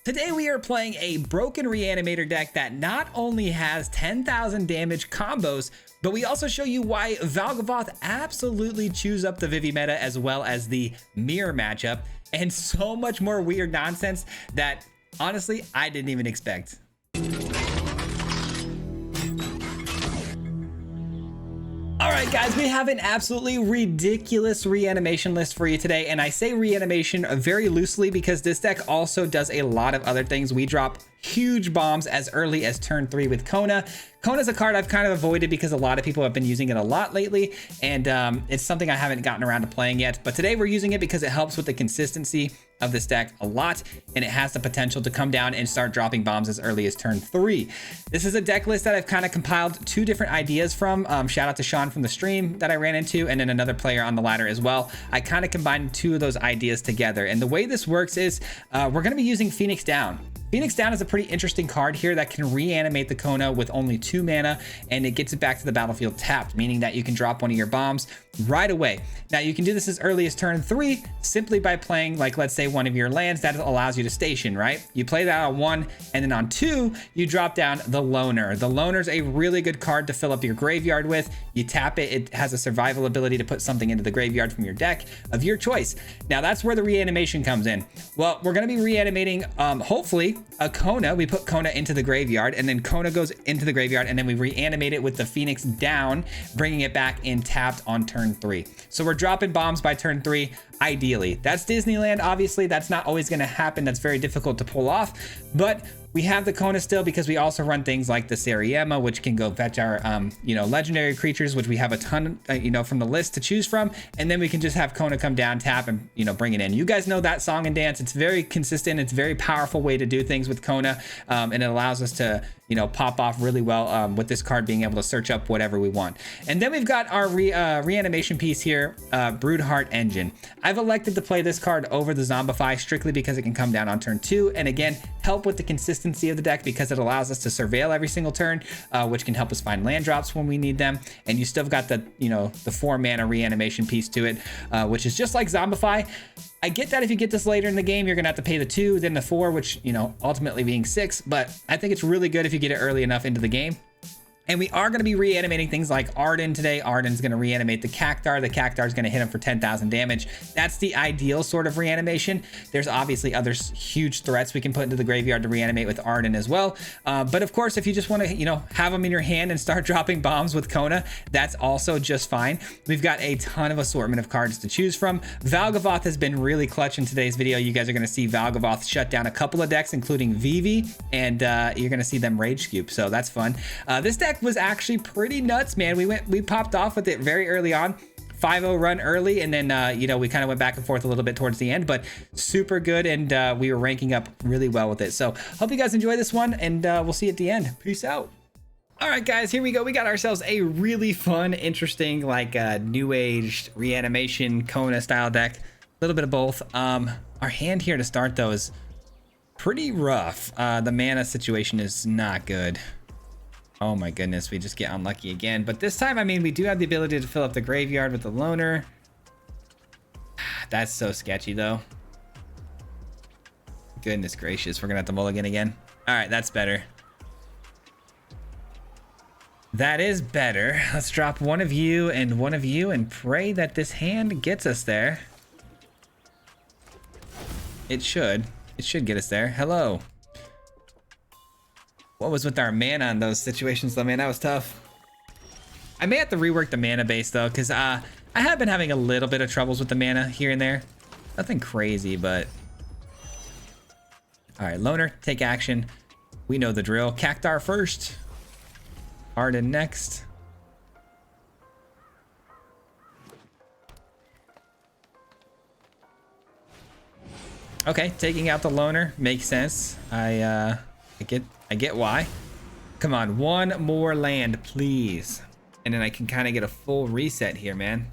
Today we are playing a broken reanimator deck that not only has 10,000 damage combos, but we also show you why Valgavoth absolutely chews up the Vivi meta as well as the mirror matchup, and so much more weird nonsense that honestly I didn't even expect. All right, guys, we have an absolutely ridiculous reanimation list for you today. And I say reanimation very loosely because this deck also does a lot of other things. We drop huge bombs as early as turn 3 with Kona. Kona's a card I've kind of avoided because a lot of people have been using it a lot lately. And it's something I haven't gotten around to playing yet. But today we're using it because it helps with the consistency of this deck a lot, and it has the potential to come down and start dropping bombs as early as turn 3. This is a deck list that I've kind of compiled 2 different ideas from. Shout out to Sean from the stream that I ran into, and then another player on the ladder as well. I kind of combined 2 of those ideas together, and the way this works is we're going to be using Phoenix Down. Phoenix Down is a pretty interesting card here that can reanimate the Kona with only 2 mana, and it gets it back to the battlefield tapped, meaning that you can drop one of your bombs right away. Now you can do this as early as turn 3 simply by playing, like, let's say one of your lands that allows you to station, right? You play that on 1, and then on 2 you drop down the Loner. The Loner's a really good card to fill up your graveyard with. You tap it, it has a survival ability to put something into the graveyard from your deck of your choice. Now that's where the reanimation comes in. Well, we're going to be reanimating hopefully a Kona. We put Kona into the graveyard, and then Kona goes into the graveyard, and then we reanimate it with the Phoenix Down, bringing it back in tapped on turn 3. So we're dropping bombs by turn 3 ideally. That's Disneyland. Obviously that's not always going to happen. That's very difficult to pull off, but we have the Kona still because we also run things like the Sariema, which can go fetch our legendary creatures, which we have a ton from the list to choose from, and then we can just have Kona come down, tap, and bring it in. You guys know that song and dance. It's very consistent. It's a very powerful way to do things with Kona, and it allows us to pop off really well with this card being able to search up whatever we want. And then we've got our reanimation piece here, Broodheart Engine. I've elected to play this card over the Zombify strictly because it can come down on turn 2, and again help with the consistency of the deck because it allows us to surveil every single turn, which can help us find land drops when we need them. And you still got the the 4 mana reanimation piece to it, which is just like Zombify. I get that if you get this later in the game, you're gonna have to pay the 2, then the 4, which ultimately being 6, but I think it's really good if you get it early enough into the game. And we are going to be reanimating things like Arden today. Arden's going to reanimate the Cactar. The Cactar is going to hit him for 10,000 damage. That's the ideal sort of reanimation. There's obviously other huge threats we can put into the graveyard to reanimate with Arden as well. But of course, if you just want to, have them in your hand and start dropping bombs with Kona, that's also just fine. We've got a ton of assortment of cards to choose from. Valgavoth has been really clutch in today's video. You guys are going to see Valgavoth shut down a couple of decks, including Vivi, and you're going to see them rage scoop. So that's fun. This deck was actually pretty nuts, man. We popped off with it very early on, 5-0 run early, and then we kind of went back and forth a little bit towards the end, but super good, and we were ranking up really well with it. So hope you guys enjoy this one, and we'll see you at the end. Peace out. All right, guys, here we go. We got ourselves a really fun, interesting, like new age reanimation Kona style deck. A little bit of both. Our hand here to start though is pretty rough. The mana situation is not good. Oh my goodness, we just get unlucky again. But this time, I mean, we do have the ability to fill up the graveyard with the Loner. That's so sketchy though. Goodness gracious, we're gonna have to mulligan again. All right, that's better. That is better. Let's drop one of you and pray that this hand gets us there. It should get us there. Hello. What was with our mana in those situations though, man? That was tough. I may have to rework the mana base though, because I have been having a little bit of troubles with the mana here and there. Nothing crazy, but... All right, Loner, take action. We know the drill. Cactar first. Arden next. Okay, taking out the Loner makes sense. I get why. Come on, one more land, please. And then I can kind of get a full reset here, man.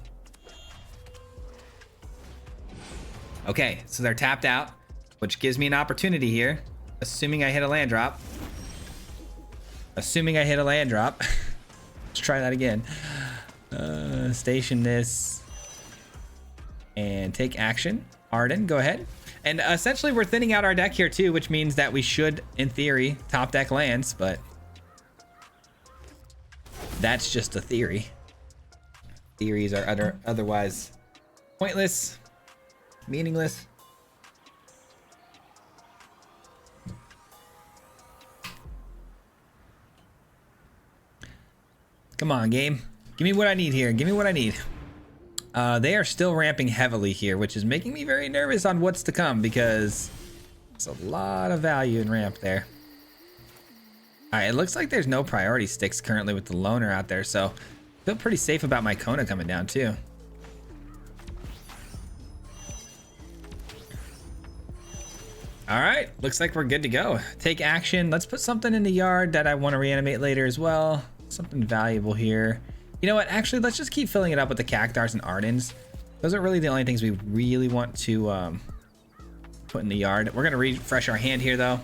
Okay, so they're tapped out, which gives me an opportunity here. Assuming I hit a land drop. Let's try that again. Station this. And take action. Arden, go ahead. And essentially we're thinning out our deck here too, which means that we should, in theory, top deck lands, but that's just a theory. Theories are otherwise pointless, meaningless. Come on, game. Give me what I need here. Give me what I need. They are still ramping heavily here, which is making me very nervous on what's to come because there's a lot of value in ramp there. All right, it looks like there's no priority sticks currently with the loner out there, so I feel pretty safe about my Kona coming down too. All right, looks like we're good to go. Take action. Let's put something in the yard that I want to reanimate later as well. Something valuable here. You know what? Actually, let's just keep filling it up with the Cactars and Ardens. Those are really the only things we really want to put in the yard. We're going to refresh our hand here, though.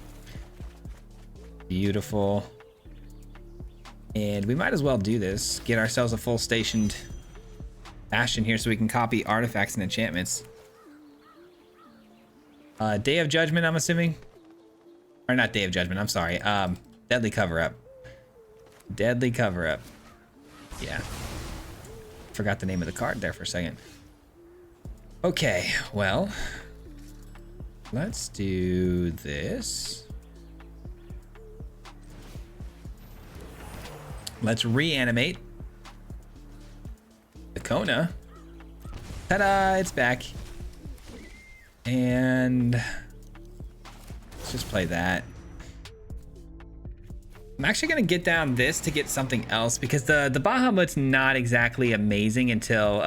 Beautiful. And we might as well do this. Get ourselves a full stationed Bastion here so we can copy artifacts and enchantments. Day of Judgment, I'm assuming. Or not Day of Judgment, I'm sorry. Deadly Cover-Up. Deadly Cover-Up. Yeah. Forgot the name of the card there for a second. Okay, well. Let's do this. Let's reanimate the Kona. Ta-da! It's back. And let's just play that. I'm actually gonna get down this to get something else because the Bahamut's not exactly amazing until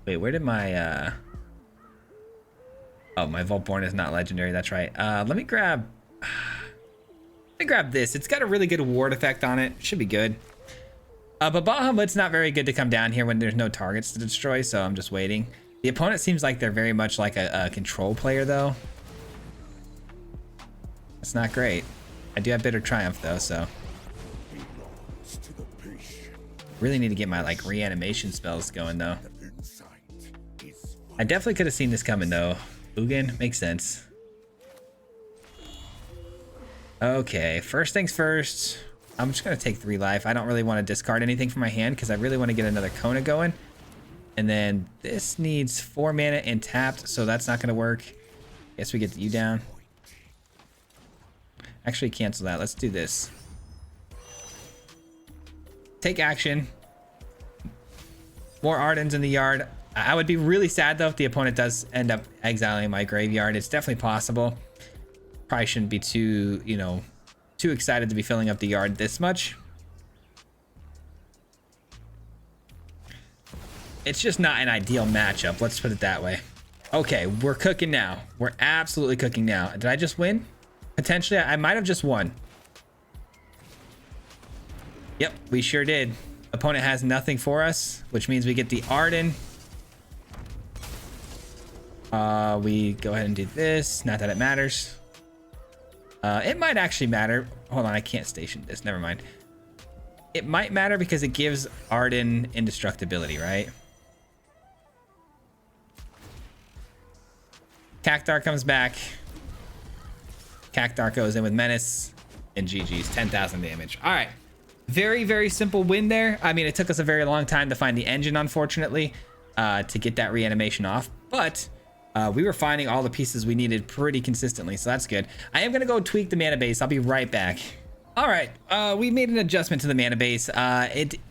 wait, where did my oh, my Voltborn is not legendary, that's right. Let me grab this. It's got a really good ward effect on it. Should be good. But Bahamut's not very good to come down here when there's no targets to destroy, so I'm just waiting. The opponent seems like they're very much like a control player though. That's not great. I do have Bitter Triumph though, so really need to get my like reanimation spells going though. I definitely could have seen this coming though. Ugin makes sense. Okay, first things first. I'm just gonna take 3 life. I don't really want to discard anything from my hand because I really want to get another Kona going. And then this needs 4 mana and tapped, so that's not gonna work. Guess we get you down. Actually, cancel that. Let's do this. Take action. More Ardens in the yard. I would be really sad though if the opponent does end up exiling my graveyard. It's definitely possible. Probably shouldn't be too, you know, too excited to be filling up the yard this much. It's just not an ideal matchup. Let's put it that way. Okay, we're cooking now. We're absolutely cooking now. Did I just win? Potentially, I might have just won. Yep, we sure did. Opponent has nothing for us, which means we get the Arden. We go ahead and do this. Not that it matters. It might actually matter. Hold on, I can't station this. Never mind. It might matter because it gives Arden indestructibility, right? Cactar comes back. Cactar goes in with Menace, and GG's 10,000 damage. All right, very, very simple win there. I mean, it took us a very long time to find the engine, unfortunately, to get that reanimation off, but we were finding all the pieces we needed pretty consistently, so that's good. I am gonna go tweak the mana base. I'll be right back. All right, we made an adjustment to the mana base.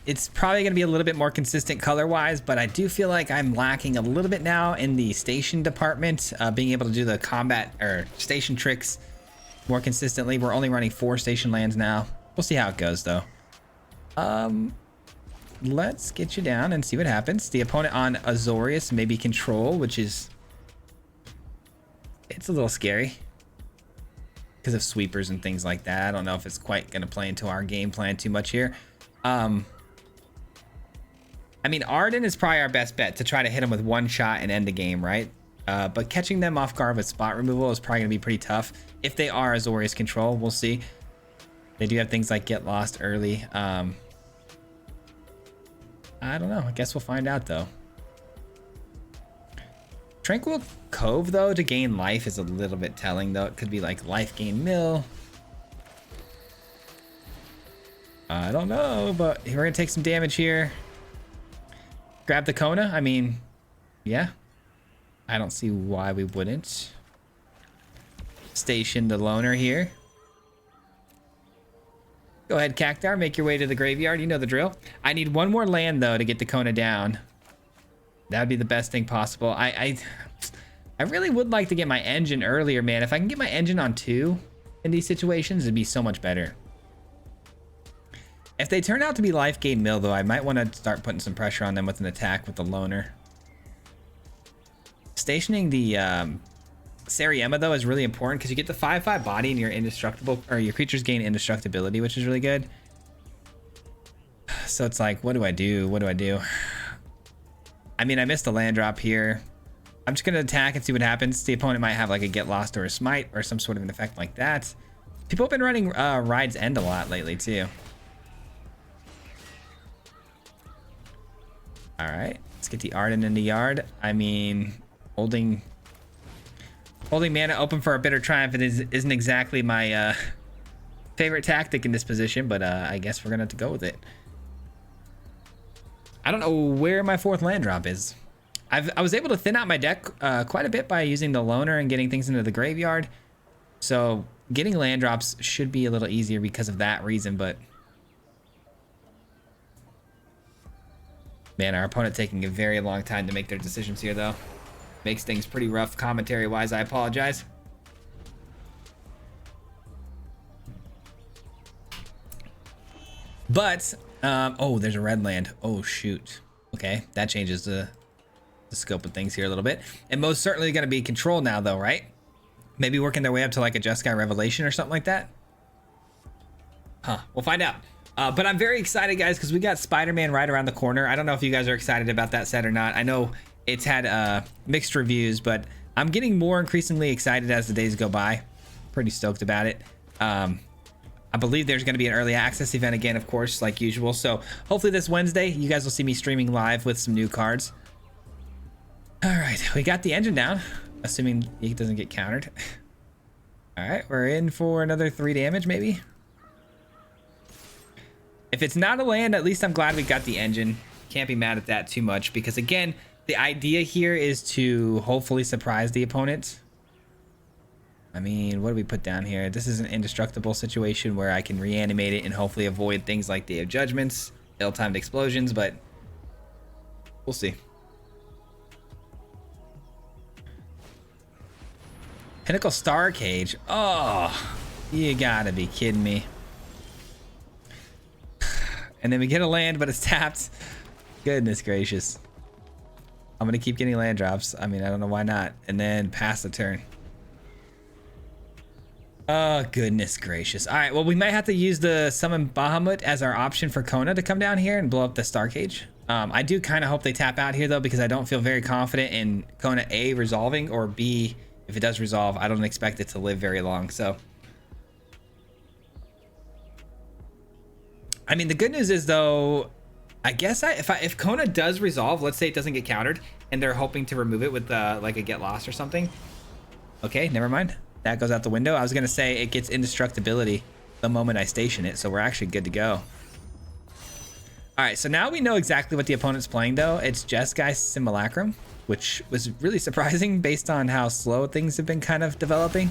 It's probably gonna be a little bit more consistent color-wise, but I do feel like I'm lacking a little bit now in the station department, being able to do the combat or station tricks more consistently. We're only running 4 station lands now. We'll see how it goes though. Let's get you down and see what happens. The opponent on Azorius maybe control, which is, it's a little scary because of sweepers and things like that. I don't know if it's quite going to play into our game plan too much here. I mean, Arden is probably our best bet to try to hit him with one shot and end the game, right? But catching them off guard with spot removal is probably going to be pretty tough. If they are Azorius control, we'll see. They do have things like get lost early. I don't know. I guess we'll find out though. Tranquil Cove, though, to gain life is a little bit telling, though. It could be like life gain mill. I don't know, but we're going to take some damage here. Grab the Kona. I mean, yeah. I don't see why we wouldn't. Station the loner here. Go ahead, Cactar. Make your way to the graveyard. You know the drill. I need one more land, though, to get the Kona down. That would be the best thing possible. I really would like to get my engine earlier, man. If I can get my engine on 2 in these situations, it'd be so much better. If they turn out to be life gain mill, though, I might want to start putting some pressure on them with an attack with the loner. Stationing the Sariema, though, is really important because you get the 5/5 body and you're indestructible, or your creatures gain indestructibility, which is really good. So it's like, what do I do? What do I do? I mean, I missed a land drop here. I'm just going to attack and see what happens. The opponent might have like a get lost or a smite or some sort of an effect like that. People have been running Ride's End a lot lately, too. All right, let's get the Arden in the yard. I mean, holding mana open for a bitter triumph isn't exactly my favorite tactic in this position, but I guess we're gonna have to go with it. I don't know where my 4th land drop is. I was able to thin out my deck quite a bit by using the loner and getting things into the graveyard. So getting land drops should be a little easier because of that reason, but man, our opponent taking a very long time to make their decisions here, though. Makes things pretty rough commentary-wise. I apologize. But, oh, there's a red land. Oh, shoot. Okay, that changes the scope of things here a little bit. And most certainly going to be control now, though, right? Maybe working their way up to like a Jeskai Revelation or something like that. Huh, we'll find out. But I'm very excited, guys, because we got Spider-Man right around the corner. I don't know if you guys are excited about that set or not. I know it's had mixed reviews, but I'm getting more increasingly excited as the days go by. Pretty stoked about it. I believe there's going to be an early access event again, of course, like usual. So hopefully this Wednesday, you guys will see me streaming live with some new cards. All right, we got the engine down, assuming he doesn't get countered. All right, we're in for another 3 damage, maybe. If it's not a land, at least I'm glad we got the engine. Can't be mad at that too much because, again, the idea here is to hopefully surprise the opponent. I mean, what do we put down here? This is an indestructible situation where I can reanimate it and hopefully avoid things like Day of Judgments, ill-timed explosions, but we'll see. Pinnacle Star Cage. Oh, you gotta be kidding me. And then we get a land, but it's tapped. Goodness gracious. I'm gonna keep getting land drops. I mean, I don't know why not. And then pass the turn. Oh, goodness gracious. All right, well, we might have to use the Summon Bahamut as our option for Kona to come down here and blow up the Star Cage. I do kind of hope they tap out here, though, because I don't feel very confident in Kona A resolving, or B, if it does resolve, I don't expect it to live very long, so. I mean, the good news is, though, I guess if Kona does resolve, let's say it doesn't get countered, and they're hoping to remove it with like a get lost or something. Okay, never mind. That goes out the window. I was going to say it gets indestructibility the moment I station it, so we're actually good to go. All right, so now we know exactly what the opponent's playing, though. It's Jeskai Simulacrum, which was really surprising based on how slow things have been kind of developing.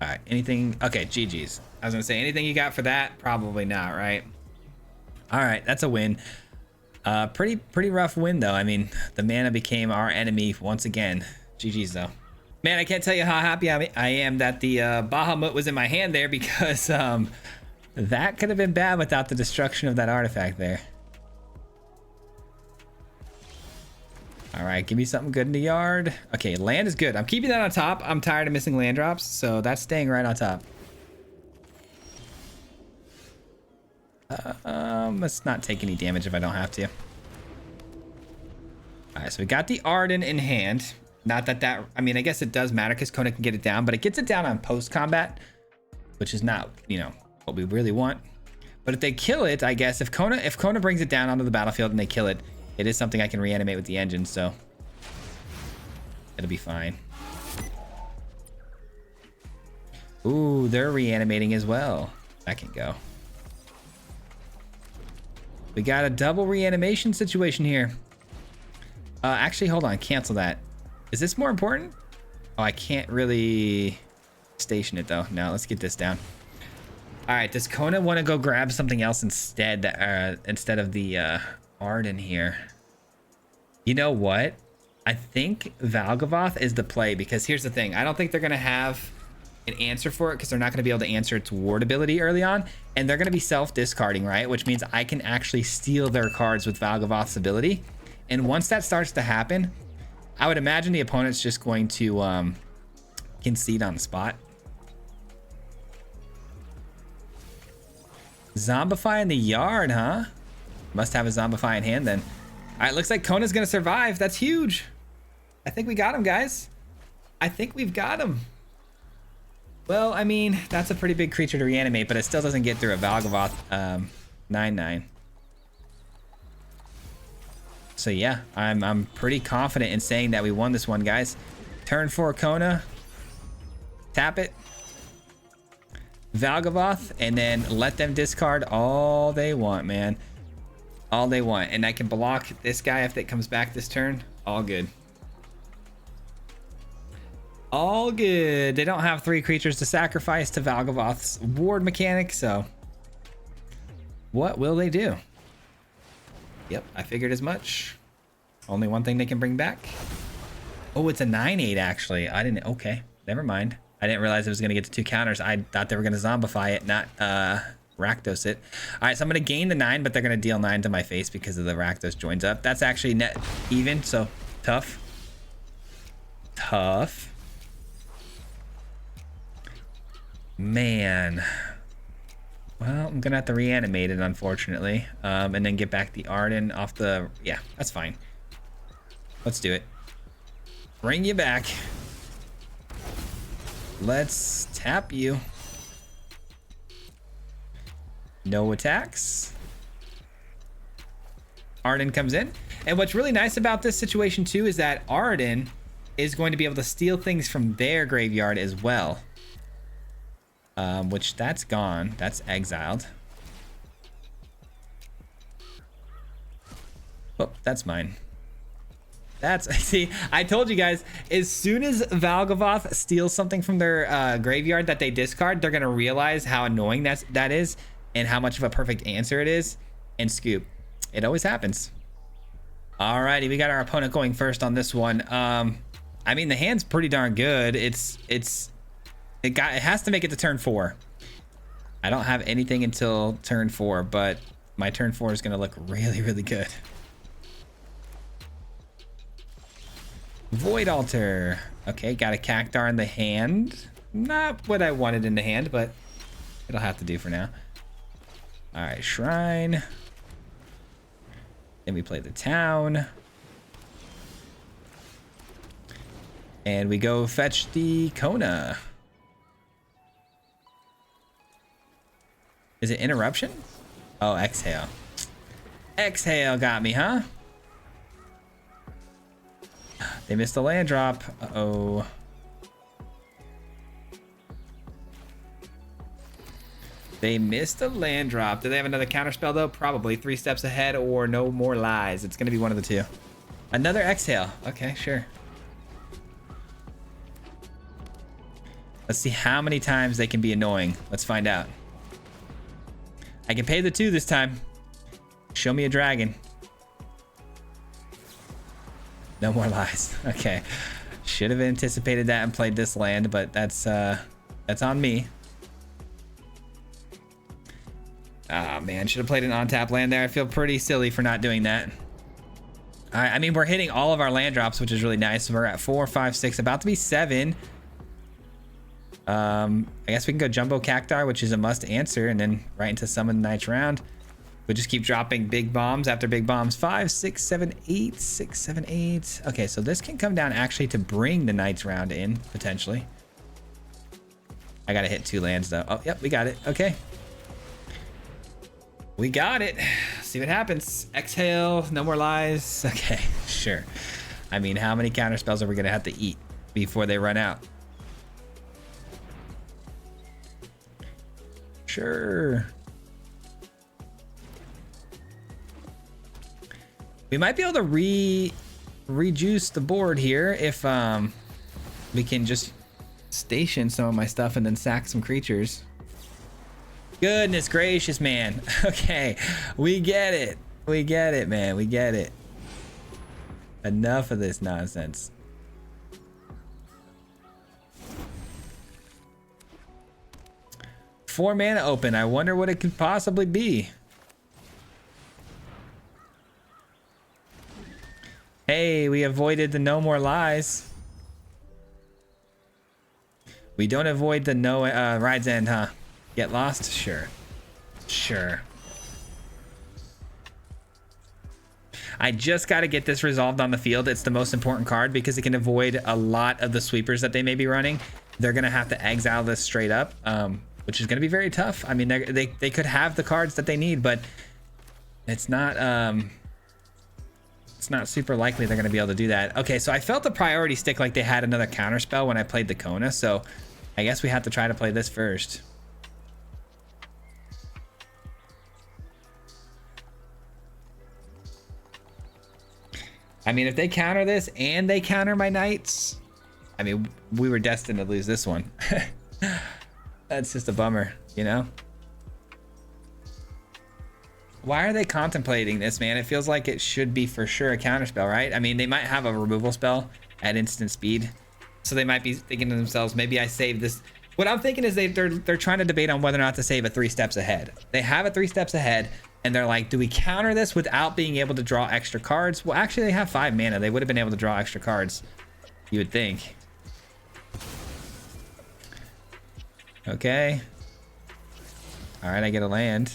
All right, anything? Okay, GG's. I was gonna say, anything you got for that? Probably not, right? All right, that's a win. Pretty rough win, though. I mean, the mana became our enemy once again. GG's, though. Man, I can't tell you how happy I am that the Bahamut was in my hand there, because that could have been bad without the destruction of that artifact there. All right, give me something good in the yard. Okay, land is good. I'm keeping that on top. I'm tired of missing land drops, so that's staying right on top. Let's not take any damage if I don't have to. All right, so we got the Arden in hand. Not that I mean, I guess it does matter because Kona can get it down, but it gets it down on post-combat, which is not, you know, what we really want. But if they kill it, I guess if Kona brings it down onto the battlefield and they kill it, it is something I can reanimate with the engine, so it'll be fine. Ooh, they're reanimating as well. That can go. We got a double reanimation situation here. Actually, hold on. Cancel that. Is this more important? Oh, I can't really station it, though. No, let's get this down. All right. Does Kona want to go grab something else instead of the Arden here? You know what? I think Valgavoth is the play, because here's the thing. I don't think they're going to have an answer for it, because they're not going to be able to answer its ward ability early on, and they're going to be self-discarding, right? Which means I can actually steal their cards with Valgavoth's ability. And once that starts to happen, I would imagine the opponent's just going to concede on the spot. Zombify in the yard, huh? Must have a Zombify in hand then. All right, looks like Kona's going to survive. That's huge. I think we got him, guys. I think we've got him. Well, I mean, that's a pretty big creature to reanimate, but it still doesn't get through a Valgavoth 9/9. So yeah, I'm pretty confident in saying that we won this one, guys. Turn 4 Kona. Tap it. Valgavoth, and then let them discard all they want, man. All they want. And I can block this guy if it comes back this turn. All good. All good. They don't have 3 creatures to sacrifice to Valgavoth's ward mechanic, so what will they do? Yep, I figured as much. Only one thing they can bring back. Oh, it's a 9/8 actually. I didn't. Okay, never mind. I didn't realize it was going to get to 2 counters. I thought they were going to zombify it, not Rakdos it. All right, so I'm going to gain the 9, but they're going to deal 9 to my face because of the Rakdos joins up. That's actually net even, so tough. Tough. Man. Well, I'm gonna have to reanimate it, unfortunately, and then get back the Arden off the... Yeah, that's fine. Let's do it. Bring you back. Let's tap you. No attacks. Arden comes in. And what's really nice about this situation, too, is that Arden is going to be able to steal things from their graveyard as well. Which that's gone. That's exiled. Oh, that's mine. That's, see, I told you guys, as soon as Valgavoth steals something from their graveyard that they discard, they're going to realize how annoying that is and how much of a perfect answer it is, and scoop. It always happens. Alrighty, we got our opponent going first on this one. I mean, the hand's pretty darn good. It has to make it to turn 4. I don't have anything until turn 4, but my turn 4 is going to look really, really good. Void Altar. Okay, got a Cactar in the hand. Not what I wanted in the hand, but it'll have to do for now. All right, Shrine. Then we play the town. And we go fetch the Kona. Is it interruption? Oh, exhale. Exhale got me, huh? They missed the land drop. Uh-oh. They missed a land drop. Do they have another counterspell, though? Probably. 3 steps ahead or no more lies. It's going to be one of the 2. Another exhale. Okay, sure. Let's see how many times they can be annoying. Let's find out. I can pay the 2 this time. Show me a dragon. No more lies. Okay. Should have anticipated that and played this land, but that's on me. Ah, man. Should have played an on-tap land there. I feel pretty silly for not doing that. All right. I mean, we're hitting all of our land drops, which is really nice. We're at 4, 5, 6, about to be 7. I guess we can go Jumbo Cactar, which is a must answer, and then right into Summon the Night's Round. We just keep dropping big bombs after big bombs. 5, 6, 7, 8, 6, 7, 8. Okay, so this can come down actually to bring the Night's Round in, potentially. I gotta hit 2 lands though. Oh, yep, we got it. Okay. We got it. See what happens. Exhale, no more lies. Okay, sure. I mean, how many counter spells are we gonna have to eat before they run out? Sure. We might be able to rejuice the board here if we can just station some of my stuff and then sack some creatures. Goodness gracious, man. Okay, we get it. We get it, man. We get it. Enough of this nonsense. Four mana open. I wonder what it could possibly be. Hey, we avoided the no more lies. We don't avoid the no ride's end, huh? Get lost? Sure. Sure. I just got to get this resolved on the field. It's the most important card because it can avoid a lot of the sweepers that they may be running. They're going to have to exile this straight up, which is going to be very tough. I mean, they could have the cards that they need, but it's not super likely they're going to be able to do that. Okay, so I felt the priority stick like they had another counter spell when I played the Kona, so I guess we have to try to play this first. I mean, if they counter this and they counter my knights, I mean, we were destined to lose this one. That's just a bummer, you know? Why are they contemplating this, man? It feels like it should be for sure a counterspell, right? I mean, they might have a removal spell at instant speed, so they might be thinking to themselves, maybe I save this. What I'm thinking is they're trying to debate on whether or not to save a 3 steps ahead. They have a 3 steps ahead, and they're like, do we counter this without being able to draw extra cards? Well, actually, they have 5 mana. They would have been able to draw extra cards, you would think. Okay. All right, I get a land.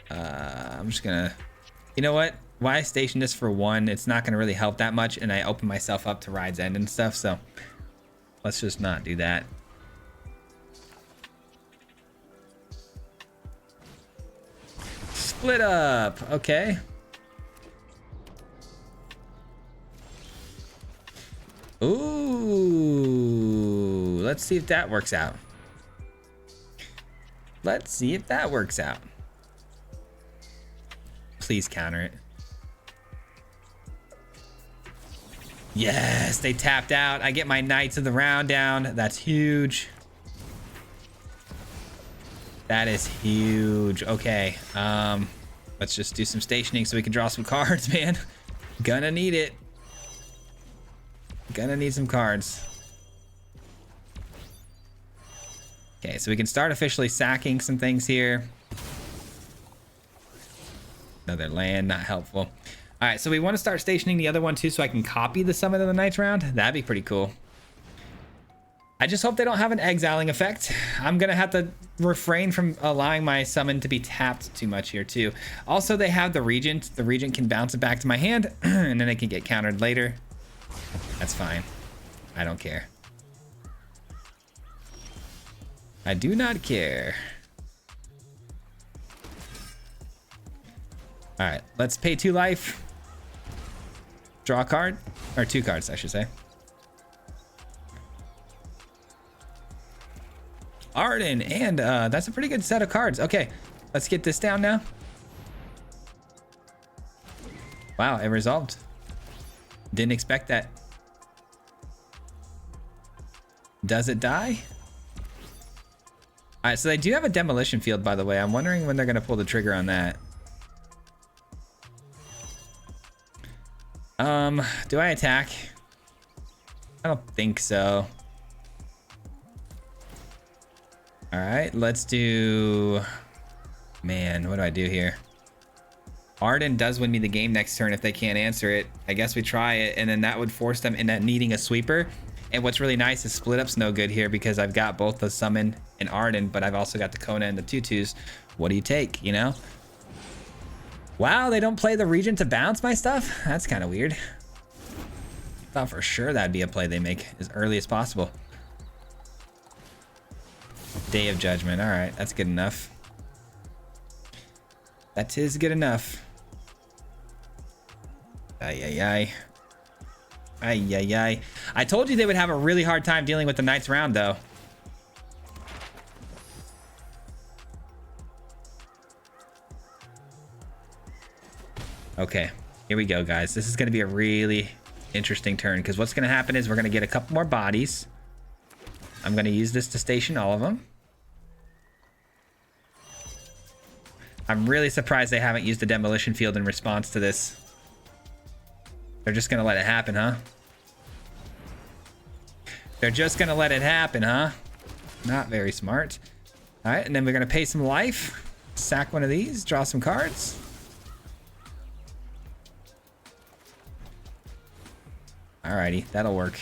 I'm just gonna, you know what? Why I station this for 1? It's not gonna really help that much, and I open myself up to Ride's End and stuff, so let's just not do that. Split up, okay. Ooh, let's see if that works out. Let's see if that works out. Please counter it. Yes, they tapped out. I get my Knights of the Round down. That's huge. That is huge. Okay, let's just do some stationing so we can draw some cards, man. Gonna need it. Gonna need some cards. Okay, so we can start officially sacking some things here. Another land, not helpful. All right, so we want to start stationing the other one too so I can copy the Summon of the Knights round. That'd be pretty cool. I just hope they don't have an exiling effect. I'm gonna have to refrain from allowing my summon to be tapped too much here too. Also, they have the Regent. The Regent can bounce it back to my hand and then it can get countered later. That's fine. I don't care. I do not care. All right, let's pay 2 life. Draw a card, or 2 cards, I should say. Arden, and that's a pretty good set of cards. Okay, let's get this down now. Wow, it resolved. Didn't expect that. Does it die? All right, so they do have a demolition field, by the way. I'm wondering when they're gonna pull the trigger on that. Do I attack? I don't think so. All right, let's do, man, what do I do here? Arden does win me the game next turn if they can't answer it. I guess we try it, and then that would force them into needing a sweeper. And what's really nice is split up's no good here because I've got both the summon and Arden, but I've also got the Kona and the tutus. What do you take, you know? Wow, they don't play the Regent to bounce my stuff? That's kind of weird. Thought for sure that'd be a play they make as early as possible. Day of Judgment. All right, that's good enough. That is good enough. Ay, ay, ay. Ay, ay, ay. I told you they would have a really hard time dealing with the Knights round, though. Okay, here we go, guys. This is going to be a really interesting turn, because what's going to happen is we're going to get a couple more bodies. I'm going to use this to station all of them. I'm really surprised they haven't used the demolition field in response to this. They're just going to let it happen, huh? They're just going to let it happen, huh? Not very smart. All right, and then we're going to pay some life. Sack one of these, draw some cards. Alrighty, that'll work.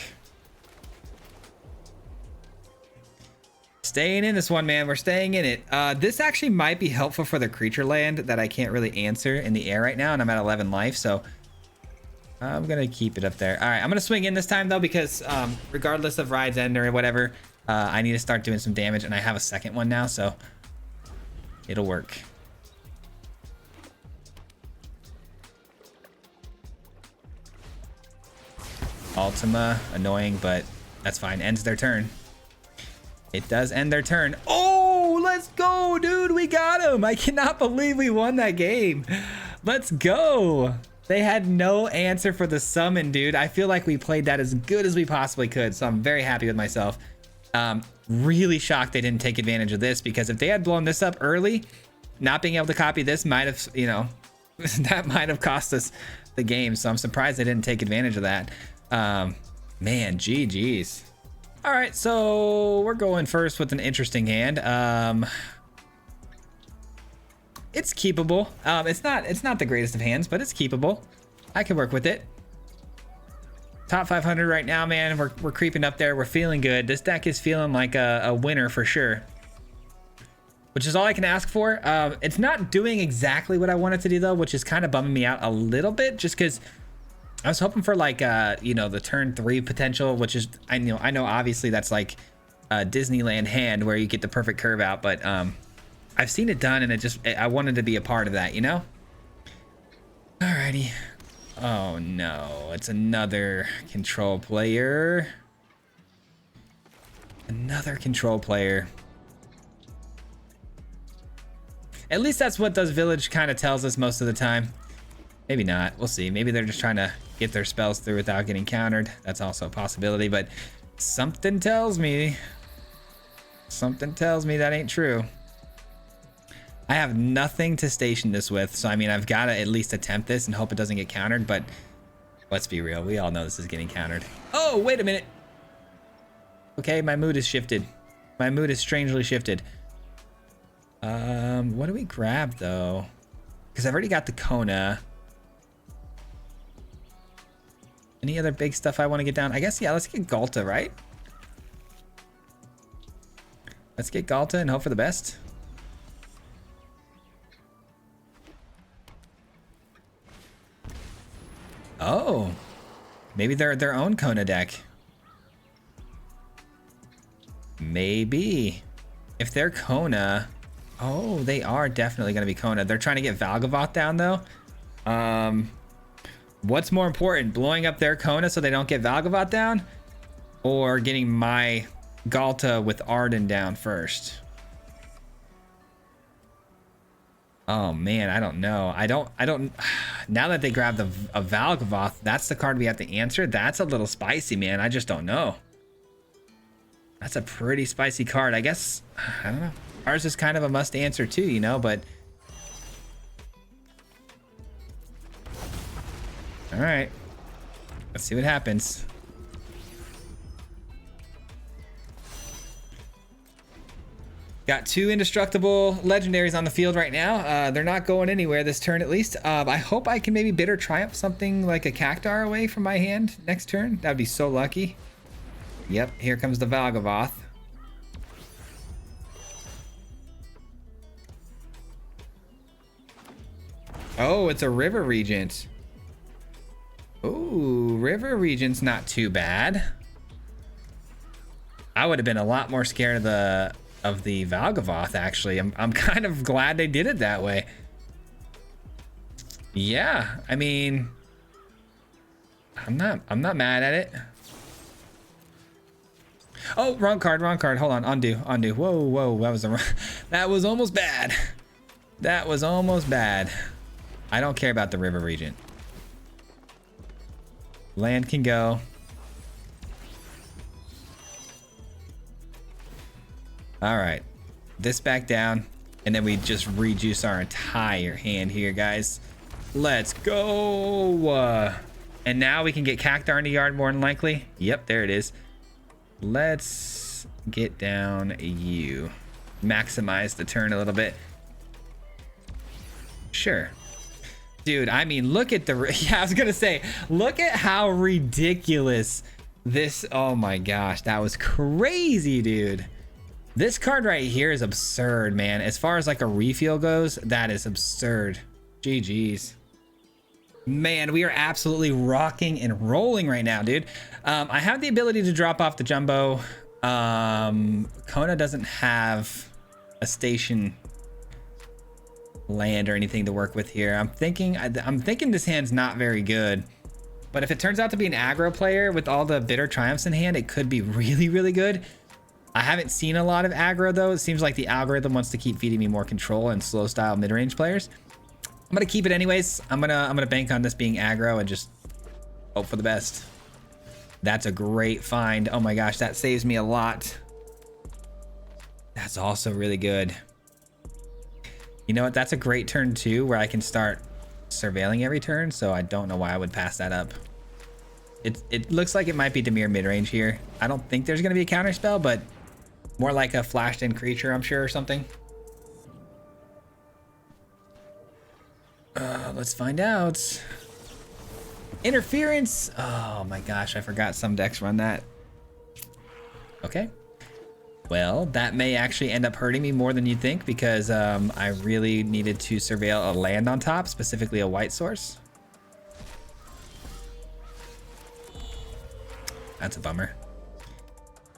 Staying in this one, man. We're staying in it. This actually might be helpful for the creature land that I can't really answer in the air right now, and I'm at 11 life, so I'm gonna keep it up there. All right, I'm gonna swing in this time though, because regardless of Ride's End or whatever, I need to start doing some damage, and I have a second one now, so it'll work. Ultima, annoying, but that's fine. Ends their turn. It does end their turn. Oh, let's go, dude. We got him. I cannot believe we won that game. Let's go. They had no answer for the summon, dude. I feel like we played that as good as we possibly could, so I'm very happy with myself. Really shocked they didn't take advantage of this, because if they had blown this up early, not being able to copy this might have, you know, that might have cost us the game. So I'm surprised they didn't take advantage of that. Man, GG's. All right, so we're going first with an interesting hand. It's keepable. It's not the greatest of hands, but it's keepable. I can work with it. Top 500 right now, man. We're creeping up there. We're feeling good. This deck is feeling like a winner for sure, which is all I can ask for. It's not doing exactly what I want it to do though, which is kind of bumming me out a little bit, just because I was hoping for like you know, the turn 3 potential, which is I know obviously that's like a Disneyland hand where you get the perfect curve out, but I've seen it done, and I wanted to be a part of that, you know. Alrighty. Oh no, it's another control player. Another control player. At least that's what Does Village kind of tells us most of the time. Maybe not. We'll see. Maybe they're just trying to get their spells through without getting countered. That's also a possibility, but something tells me that ain't true. I have nothing to station this with, so I mean, I've got to at least attempt this and hope it doesn't get countered, but let's be real. We all know this is getting countered. Oh, wait a minute. Okay, my mood has shifted. My mood is strangely shifted. What do we grab, though? Because I've already got the Kona. Any other big stuff I want to get down? I guess, yeah, let's get Galta, right? Let's get Galta and hope for the best. Oh, maybe they're their own Kona deck. Maybe. If they're Kona, oh, they are definitely going to be Kona. They're trying to get Valgavoth down, though. What's more important, blowing up their Kona so they don't get Valgavoth down, or getting my Galta with Arden down first? Oh man, I don't know. I don't. Now that they grabbed a Valgavoth, that's the card we have to answer. That's a little spicy, man. I just don't know. That's a pretty spicy card. I guess, I don't know. Ours is kind of a must answer too, you know, but. All right, let's see what happens. Got 2 indestructible legendaries on the field right now. They're not going anywhere this turn, at least. I hope I can maybe Bitter Triumph something like a Cactar away from my hand next turn. That'd be so lucky. Yep, here comes the Valgavoth. Oh, it's a River Regent. Ooh, River Regent's not too bad. I would have been a lot more scared of the Valgavoth, actually. I'm kind of glad they did it that way. Yeah, I mean, I'm not mad at it. Oh, wrong card, wrong card. Hold on, undo, undo. Whoa, whoa, that was that was almost bad. That was almost bad. I don't care about the river regent. Land can go. All right, this back down, and then we just rejuice our entire hand here, guys. Let's go. And now we can get Cactar in the yard more than likely. Yep, there it is. Let's get down you. Maximize the turn a little bit. Sure. Dude, I mean, look at the... Yeah, I was going to say, look at how ridiculous this... Oh my gosh, that was crazy, dude. This card right here is absurd, man. As far as like a refill goes, that is absurd. GG's. Man, we are absolutely rocking and rolling right now, dude. I have the ability to drop off the jumbo. Kona doesn't have a station land or anything to work with here. I'm thinking this hand's not very good. But if it turns out to be an aggro player with all the bitter triumphs in hand, it could be really, really good. I haven't seen a lot of aggro though. It seems like the algorithm wants to keep feeding me more control and slow style mid-range players. I'm gonna keep it anyways. I'm gonna bank on this being aggro and just hope for the best. That's a great find. Oh my gosh, that saves me a lot. That's also really good. You know what? That's a great turn too, where I can start surveilling every turn. So I don't know why I would pass that up. It looks like it might be Dimir mid-range here. I don't think there's gonna be a counter spell, but more like a flashed in creature, I'm sure, or something. Let's find out. Interference. Oh my gosh, I forgot some decks run that. Okay. Well, that may actually end up hurting me more than you'd think because I really needed to surveil a land on top, specifically a white source. That's a bummer.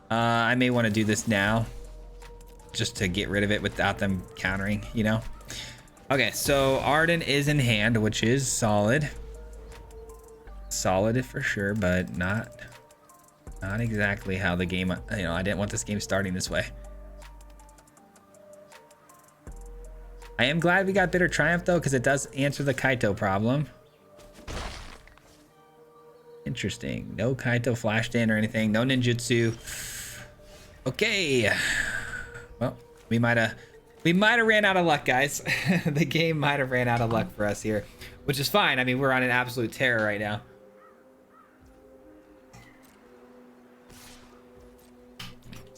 I may want to do this now just to get rid of it without them countering, you know? Okay, so Arden is in hand, which is solid. Solid for sure, but not exactly how the game, you know, I didn't want this game starting this way. I am glad we got Bitter Triumph though, because it does answer the Kaito problem. Interesting. No Kaito flashed in or anything. No ninjutsu. Okay. Well, we might have ran out of luck, guys. The game might have ran out of luck for us here, which is fine. I mean, we're on an absolute tear right now.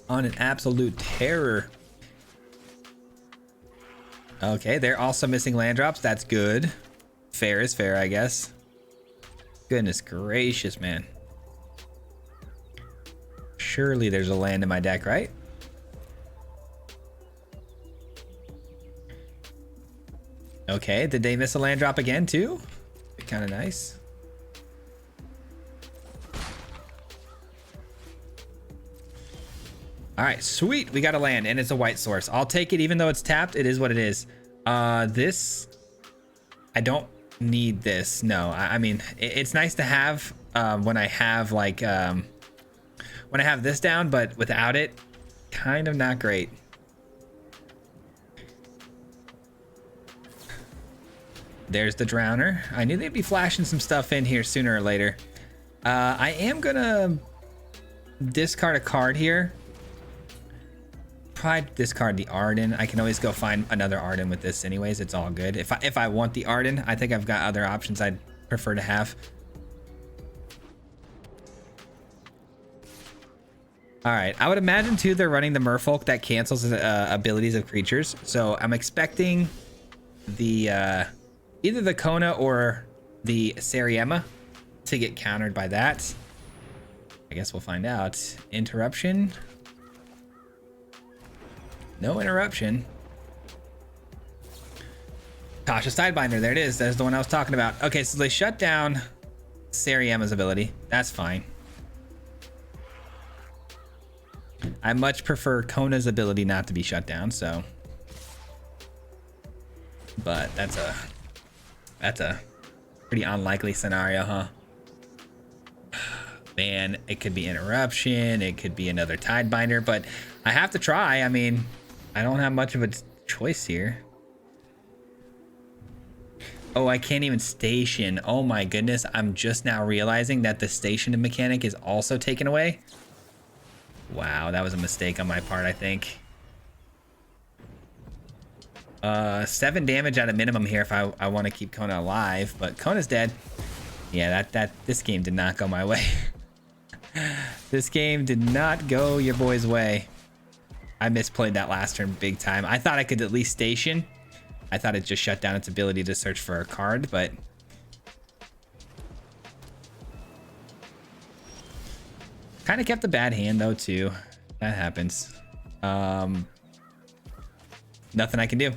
On an absolute terror. Okay, they're also missing land drops. That's good. Fair is fair, I guess. Goodness gracious, man. Surely there's a land in my deck, right? Okay, did they miss a land drop again too? Be kind of nice. All right, sweet. We got a land and it's a white source. I'll take it even though it's tapped. It is what it is. This, I don't need this. No, I mean, it's nice to have when I have like, when I have this down, but without it, kind of not great. There's the Drowner. I knew they'd be flashing some stuff in here sooner or later. I am gonna discard a card here. Probably discard the Arden. I can always go find another Arden with this anyways. It's all good. If I want the Arden, I think I've got other options I'd prefer to have. All right, I would imagine too they're running the Merfolk that cancels abilities of creatures. So I'm expecting the either the Kona or the Sariema to get countered by that. I guess we'll find out. Interruption. No interruption. Tasha Sidebinder, there it is. There's the one I was talking about. Okay, so they shut down Sariema's ability. That's fine. I much prefer Kona's ability not to be shut down, so. But that's a That's a pretty unlikely scenario, huh? Man, it could be interruption. It could be another Tidebinder, but I have to try. I mean, I don't have much of a choice here. Oh, I can't even station. Oh my goodness. I'm just now realizing that the station mechanic is also taken away. Wow, that was a mistake on my part, I think. 7 damage at a minimum here if I want to keep Kona alive, but Kona's dead. Yeah, this game did not go my way. This game did not go your boy's way. I misplayed that last turn big time. I thought I could at least station. I thought it just shut down its ability to search for a card, but kind of kept a bad hand though too. That happens. Nothing I can do.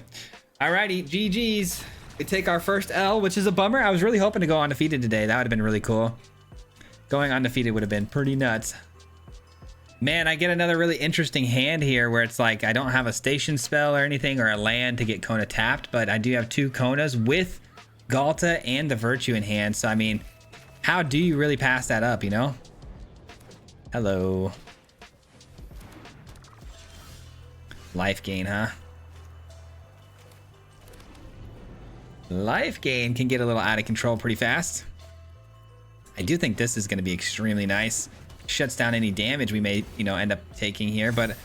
Alrighty, GG's. We take our first L, which is a bummer. I was really hoping to go undefeated today. That would have been really cool. Going undefeated would have been pretty nuts. Man, I get another really interesting hand here where it's like I don't have a station spell or anything or a land to get Kona tapped, but I do have 2 Konas with Galta and the Virtue in hand. So, I mean, how do you really pass that up, you know? Hello. Life gain, huh? Life gain can get a little out of control pretty fast. I do think this is going to be extremely nice. Shuts down any damage we may, you know, end up taking here, but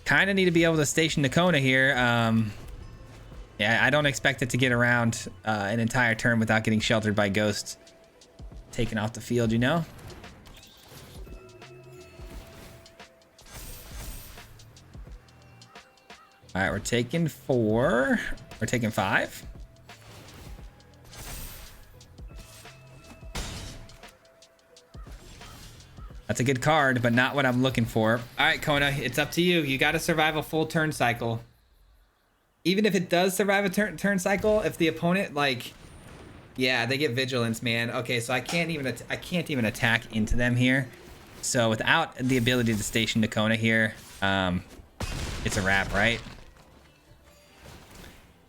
kind of need to be able to station the Kona here. Yeah, I don't expect it to get around an entire turn without getting sheltered by ghosts taken off the field, you know? All right, we're taking 4. We're taking 5. That's a good card, but not what I'm looking for. All right, Kona, it's up to you. You got to survive a full turn cycle. Even if it does survive a turn cycle, if the opponent, like, yeah, they get vigilance, man. Okay, so I can't even attack into them here. So without the ability to station the Kona here, it's a wrap, right?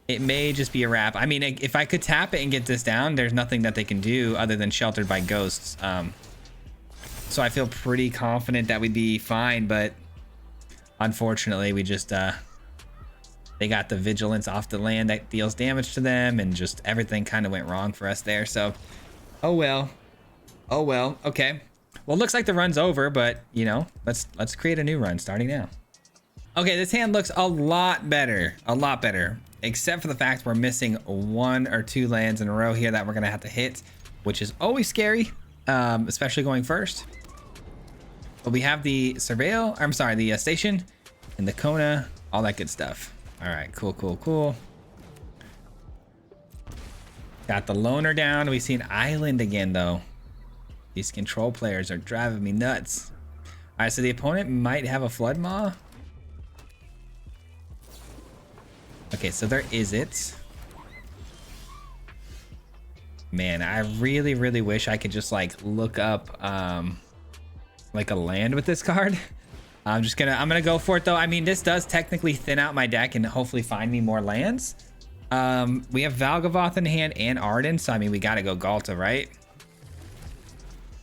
It may just be a wrap. I mean, if I could tap it and get this down, there's nothing that they can do other than sheltered by ghosts. So I feel pretty confident that we'd be fine, but unfortunately we just they got the vigilance off the land that deals damage to them, and just everything kind of went wrong for us there. So oh well. Okay, well, looks like the run's over, but you know, let's create a new run starting now. Okay, this hand looks a lot better, except for the fact we're missing 1 or 2 lands in a row here that we're gonna have to hit, which is always scary, especially going first. But we have the surveil, I'm sorry, the station and the Kona, all that good stuff. All right, cool. Got the loner down. We see an island again though. These control players are driving me nuts. All right, so the opponent might have a Flood Maw. Okay, so there is it. Man, I really wish I could just like look up like a land with this card. I'm gonna go for it though. I mean, this does technically thin out my deck and hopefully find me more lands. We have Valgavoth in hand and Arden, so I mean, we gotta go Galta, right?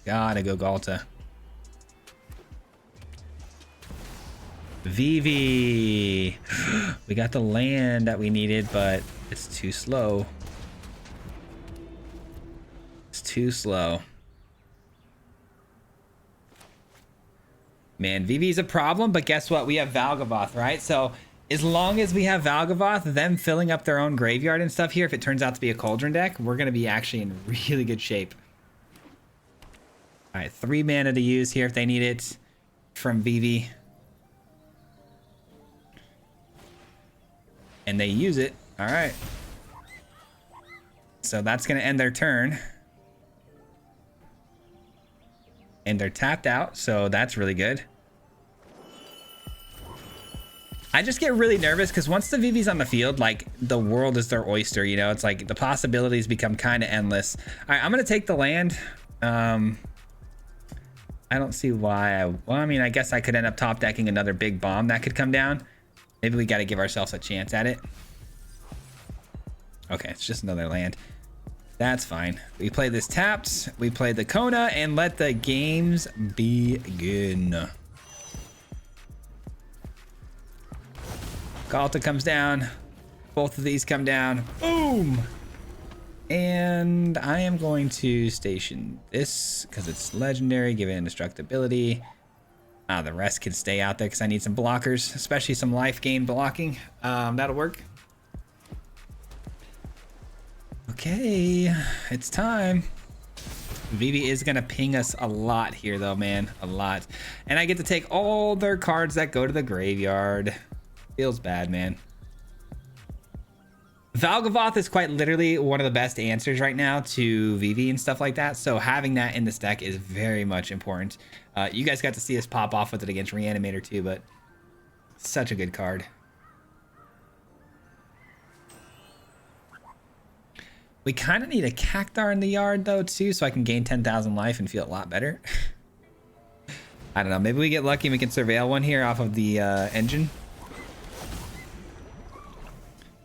Gotta go Galta. Vivi. We got the land that we needed, but it's too slow. It's too slow. Man, Vivi's a problem, but guess what? We have Valgavoth, right? So as long as we have Valgavoth, them filling up their own graveyard and stuff here, if it turns out to be a Cauldron deck, we're going to be actually in really good shape. All right, 3 mana to use here if they need it from Vivi. And they use it. All right. So that's going to end their turn. And they're tapped out, so that's really good. I just get really nervous because once the Vivi's on the field, like, the world is their oyster, you know? It's like the possibilities become kind of endless. All right, I'm going to take the land. I don't see why. Well, I mean, I guess I could end up top decking another big bomb that could come down. Maybe we got to give ourselves a chance at it. Okay, it's just another land. That's fine. We play this tapped, we play the Kona, and let the games begin. Galta comes down. Both of these come down. Boom! And I am going to station this because it's legendary, give it indestructibility. The rest can stay out there because I need some blockers, especially some life gain blocking. That'll work. Okay, it's time. Vivi is gonna ping us a lot here though, man, a lot. And I get to take all their cards that go to the graveyard. Feels bad, man. Valgavoth is quite literally one of the best answers right now to Vivi and stuff like that. So having that in this deck is very much important. You guys got to see us pop off with it against Reanimator too, but such a good card. We kind of need a Cactar in the yard though too, so I can gain 10,000 life and feel a lot better. I don't know, maybe we get lucky and we can surveil one here off of the engine.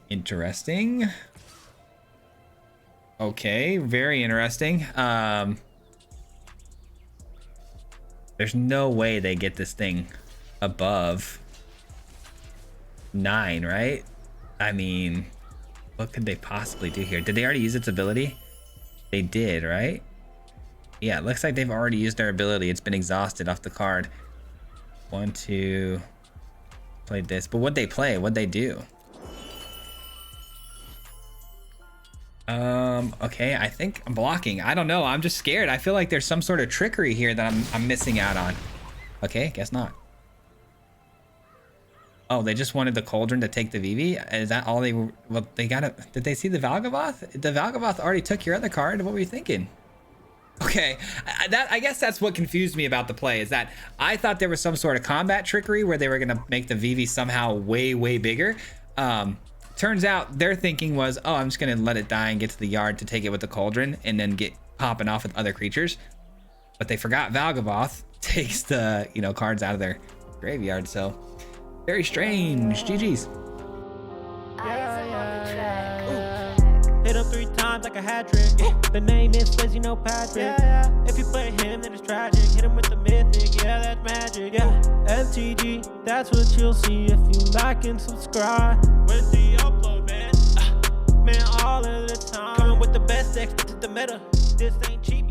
Interesting. Okay, very interesting. There's no way they get this thing above 9, right? I mean, what could they possibly do here? Did they already use its ability? They did, right? Yeah, it looks like they've already used their ability. It's been exhausted off the card. 1, 2. Played this. But what'd they play? What'd they do? Okay, I think I'm blocking. I don't know. I'm just scared. I feel like there's some sort of trickery here that I'm missing out on. Okay, guess not. Oh, they just wanted the Cauldron to take the Vivi? Is that all they were? Well, they got it. Did they see the Valgavoth? The Valgavoth already took your other card. What were you thinking? Okay, I guess that's what confused me about the play, is that I thought there was some sort of combat trickery where they were going to make the Vivi somehow way bigger. Turns out their thinking was, oh, I'm just going to let it die and get to the yard to take it with the Cauldron and then get popping off with other creatures. But they forgot Valgavoth takes the, you know, cards out of their graveyard, so very strange. GG's. Hit him 3 times like a hat trick. The name is Fizzy, no Patrick. If you play him, then it's tragic. Hit him with the mythic, yeah, that's magic. MTG, that's what you'll see if you like and subscribe. With the upload, man. Man, all of the time. Coming with the best decks, this is the meta. This ain't cheap.